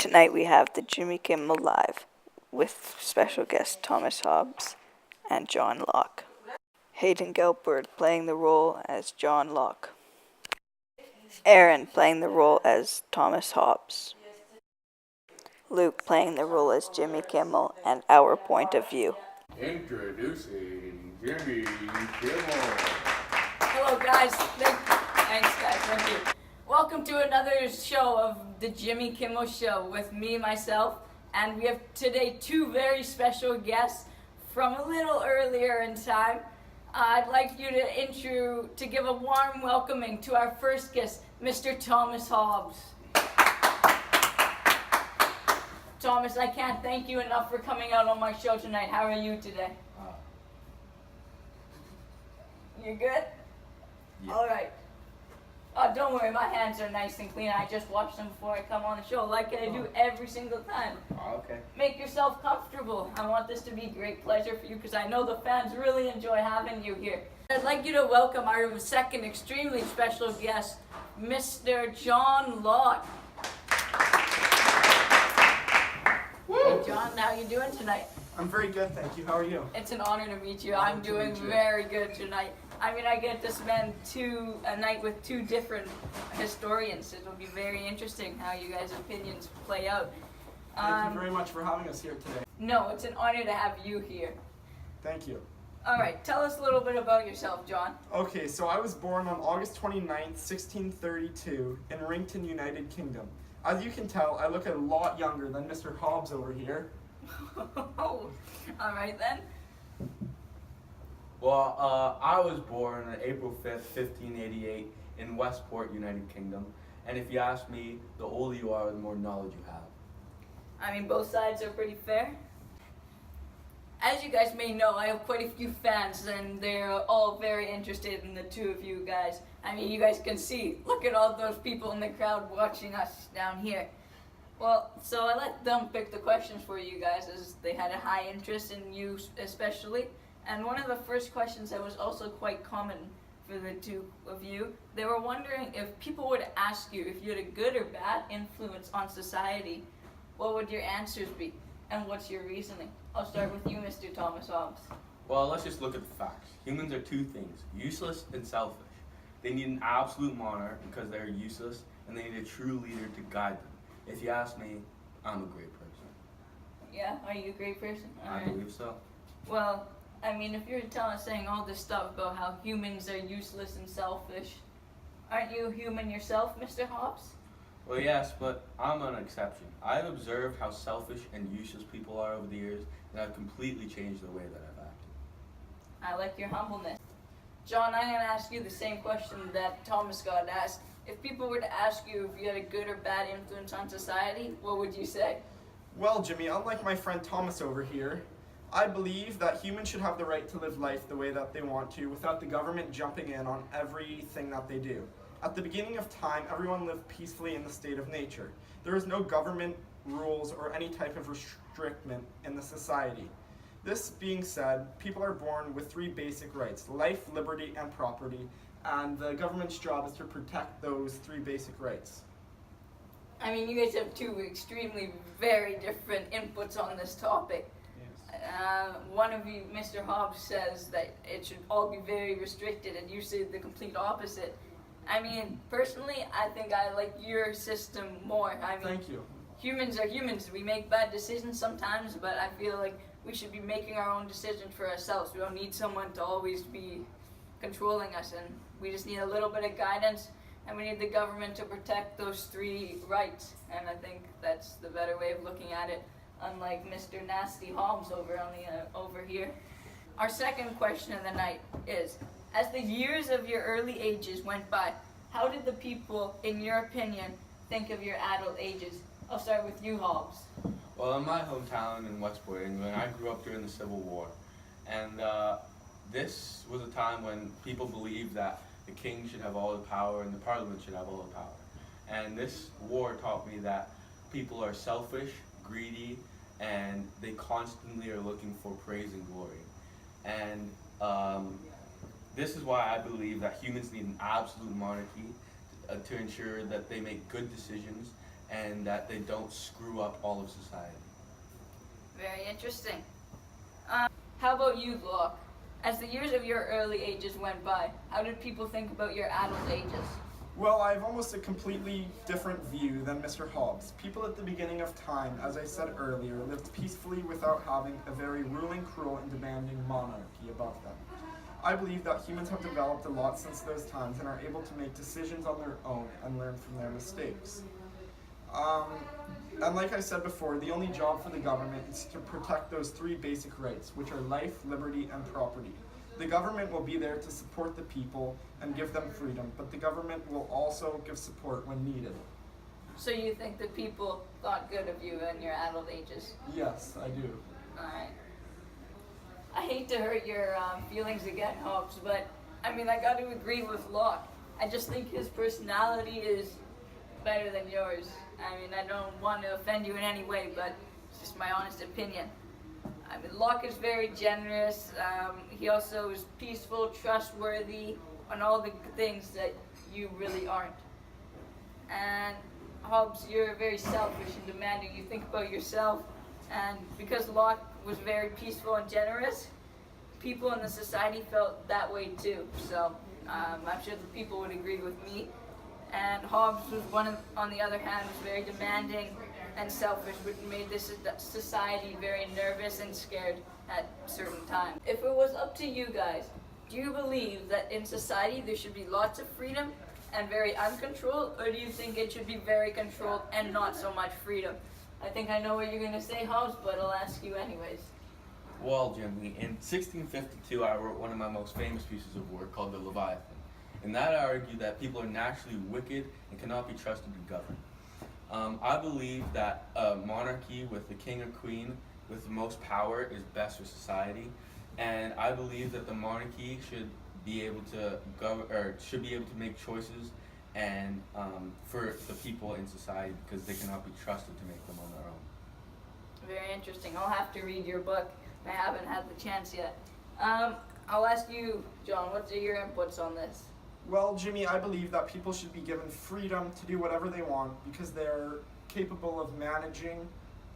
Tonight we have the Jimmy Kimmel Live with special guest Thomas Hobbes and John Locke. Hayden playing the role as John Locke. Aaron playing the role as Thomas Hobbes. Luke playing the role as Jimmy Kimmel and our point of view. Introducing Jimmy Kimmel. Hello guys, thanks guys, thank you. Welcome to another show of the Jimmy Kimmel Show with me, myself, and we have today two very special guests from a little earlier in time. I'd like you to give a warm welcoming to our first guest, Mr. Thomas Hobbes. Thomas, I can't thank you enough for coming out on my show tonight. How are you today? You good? Yeah. All right. Oh, don't worry, my hands are nice and clean. I just washed them before I come on the show, like I do every single time. Oh, okay. Make yourself comfortable. I want this to be a great pleasure for you because I know the fans really enjoy having you here. I'd like you to welcome our second extremely special guest, Mr. John Locke. Hey John, how you doing tonight? I'm very good, thank you. How are you? It's an honor to meet you. I'm doing very good tonight. I mean, I get to spend a night with two different historians. It will be very interesting how you guys' opinions play out. Thank you very much for having us here today. No, it's an honor to have you here. Thank you. All right, tell us a little bit about yourself, John. Okay, so I was born on August 29th, 1632 in Rington, United Kingdom. As you can tell, I look a lot younger than Mr. Hobbes over here. All right then. Well, I was born on April 5th, 1588 in Westport, United Kingdom. And if you ask me, the older you are, the more knowledge you have. I mean, both sides are pretty fair. As you guys may know, I have quite a few fans, and they're all very interested in the two of you guys. I mean, you guys can see, look at all those people in the crowd watching us down here. Well, so I let them pick the questions for you guys, as they had a high interest in you especially. And one of the first questions that was also quite common for the two of you, they were wondering if people were to ask you if you had a good or bad influence on society, what would your answers be? And what's your reasoning? I'll start with you, Mr. Thomas Hobbes. Well, let's just look at the facts. Humans are two things, useless and selfish. They need an absolute monarch because they're useless, and they need a true leader to guide them. If you ask me, I'm a great person. Yeah, are you a great person? I believe so. Well, I mean, if you're saying all this stuff about how humans are useless and selfish, aren't you human yourself, Mr. Hobbes? Well, yes, but I'm an exception. I've observed how selfish and useless people are over the years, and I've completely changed the way that I've acted. I like your humbleness. John, I'm going to ask you the same question that Thomas got asked. If people were to ask you if you had a good or bad influence on society, what would you say? Well, Jimmy, unlike my friend Thomas over here, I believe that humans should have the right to live life the way that they want to without the government jumping in on everything that they do. At the beginning of time, everyone lived peacefully in the state of nature. There was no government rules or any type of restriction in the society. This being said, people are born with three basic rights: life, liberty, and property, and the government's job is to protect those three basic rights. I mean, you guys have two extremely very different inputs on this topic. One of you, Mr. Hobbes, says that it should all be very restricted, and you say the complete opposite. I mean, personally, I think I like your system more. I mean, Thank you. Humans are humans. We make bad decisions sometimes, but I feel like we should be making our own decisions for ourselves. We don't need someone to always be controlling us, and we just need a little bit of guidance, and we need the government to protect those three rights. And I think that's the better way of looking at it. Unlike Mr. Nasty Hobbes over here. Our second question of the night is, as the years of your early ages went by, how did the people, in your opinion, think of your adult ages? I'll start with you, Hobbes. Well, in my hometown in Westport, England, I grew up during the Civil War. And this was a time when people believed that the king should have all the power and the parliament should have all the power. And this war taught me that people are selfish, greedy, and they constantly are looking for praise and glory. And this is why I believe that humans need an absolute monarchy to ensure that they make good decisions and that they don't screw up all of society. Very interesting. How about you, Locke? As the years of your early ages went by, how did people think about your adult ages? Well, I have almost a completely different view than Mr. Hobbes. People at the beginning of time, as I said earlier, lived peacefully without having a very ruling, cruel, and demanding monarchy above them. I believe that humans have developed a lot since those times and are able to make decisions on their own and learn from their mistakes. And like I said before, the only job for the government is to protect those three basic rights, which are life, liberty, and property. The government will be there to support the people and give them freedom, but the government will also give support when needed. So you think that people thought good of you in your adult ages? Yes, I do. Alright. I hate to hurt your feelings again, Hobbes, but I mean, I got to agree with Locke. I just think his personality is better than yours. I mean, I don't want to offend you in any way, but it's just my honest opinion. I mean, Locke is very generous. He also is peaceful, trustworthy, and all the things that you really aren't. And Hobbes, you're very selfish and demanding. You think about yourself, and because Locke was very peaceful and generous, people in the society felt that way too. So I'm sure the people would agree with me. And Hobbes was on the other hand, was very demanding and selfish, which made this society very nervous and scared at certain times. If it was up to you guys, do you believe that in society there should be lots of freedom and very uncontrolled, or do you think it should be very controlled and not so much freedom? I think I know what you're going to say, Hobbes, but I'll ask you anyways. Well, Jimmy, in 1652 I wrote one of my most famous pieces of work called The Leviathan. In that I argue that people are naturally wicked and cannot be trusted to govern. I believe that a monarchy with the king or queen with the most power is best for society, and I believe that the monarchy should be able to make choices and for the people in society, because they cannot be trusted to make them on their own. Very interesting. I'll have to read your book. I haven't had the chance yet. I'll ask you, John, what are your inputs on this? Well, Jimmy, I believe that people should be given freedom to do whatever they want because they're capable of managing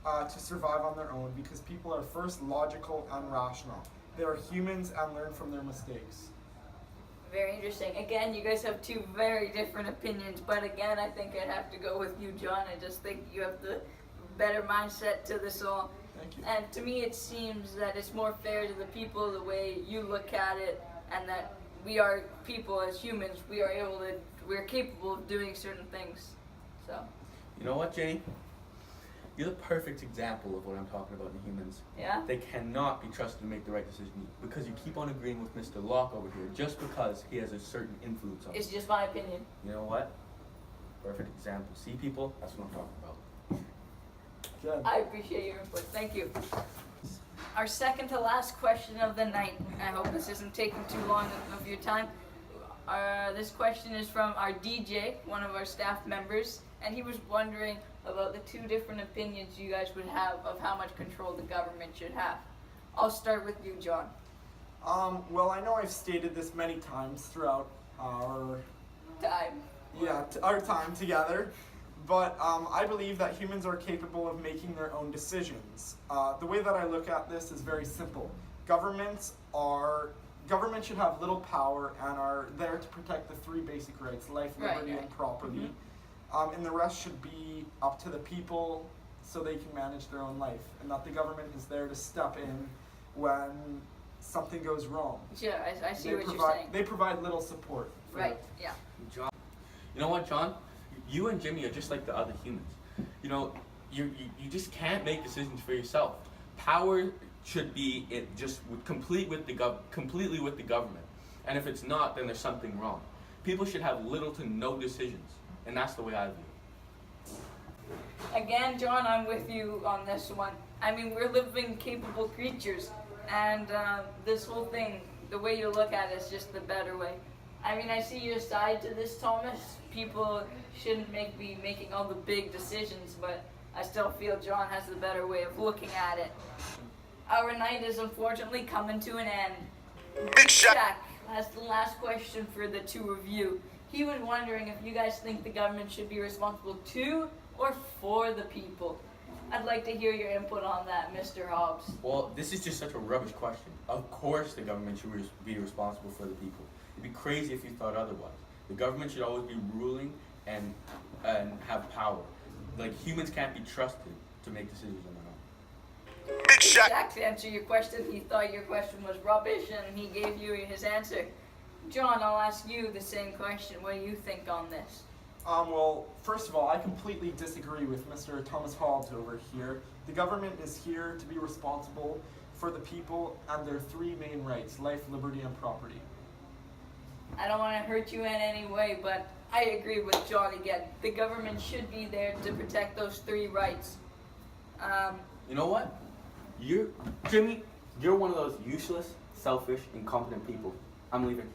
to survive on their own, because people are first logical and rational. They are humans and learn from their mistakes. Very interesting. Again, you guys have two very different opinions, but again, I think I'd have to go with you, John. I just think you have the better mindset to this all. Thank you. And to me, it seems that it's more fair to the people the way you look at it, and that we are people as humans. We're capable of doing certain things. So. You know what, Jenny? You're the perfect example of what I'm talking about in humans. Yeah? They cannot be trusted to make the right decision because you keep on agreeing with Mr. Locke over here just because he has a certain influence on you. It's just my opinion. You know what? Perfect example. See, people? That's what I'm talking about. Good. I appreciate your input. Thank you. Our second to last question of the night. I hope this isn't taking too long of your time. This question is from our DJ, one of our staff members, and he was wondering about the two different opinions you guys would have of how much control the government should have. I'll start with you, John. Well, I know I've stated this many times throughout our time together, but I believe that humans are capable of making their own decisions. The way that I look at this is very simple. Governments should have little power and are there to protect the three basic rights: life, liberty, and property. Mm-hmm. And the rest should be up to the people so they can manage their own life, and that the government is there to step in when something goes wrong. Sure, I see what you're saying. They provide little support. Right, yeah. John, you know what, John? You and Jimmy are just like the other humans. You know, you just can't make decisions for yourself. Power should be completely with the government, and if it's not, then there's something wrong. People should have little to no decisions, and that's the way I view it. Again, John, I'm with you on this one. I mean, we're living, capable creatures, and this whole thing, the way you look at it is just the better way. I mean, I see your side to this, Thomas. People shouldn't be making all the big decisions, but I still feel John has the better way of looking at it. Our night is unfortunately coming to an end. Jack has the last question for the two of you. He was wondering if you guys think the government should be responsible to or for the people? I'd like to hear your input on that, Mr. Hobbes. Well, this is just such a rubbish question. Of course the government should be responsible for the people. It'd be crazy if you thought otherwise. The government should always be ruling and have power. Like, humans can't be trusted to make decisions on their own. Jack, to answer your question, he thought your question was rubbish and he gave you his answer. John, I'll ask you the same question. What do you think on this? Well, first of all, I completely disagree with Mr. Thomas Hobbes over here. The government is here to be responsible for the people and their three main rights: life, liberty, and property. I don't want to hurt you in any way, but I agree with John again. The government should be there to protect those three rights. You know what? Jimmy, you're one of those useless, selfish, incompetent people. I'm leaving.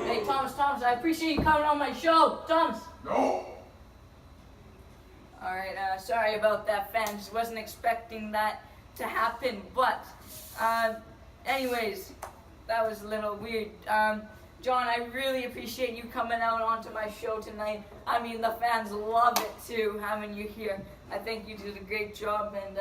Hey, Thomas, I appreciate you coming on my show. Thomas! No! Alright, sorry about that, fans. Wasn't expecting that to happen, but, anyways, that was a little weird. John, I really appreciate you coming out onto my show tonight. I mean, the fans love it too, having you here. I think you did a great job, and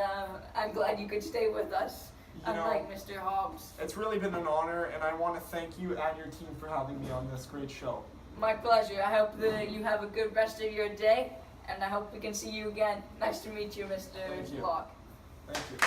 I'm glad you could stay with us, unlike Mr. Hobbes. It's really been an honor, and I want to thank you and your team for having me on this great show. My pleasure. I hope that you have a good rest of your day, and I hope we can see you again. Nice to meet you, Mr. Locke. Thank you.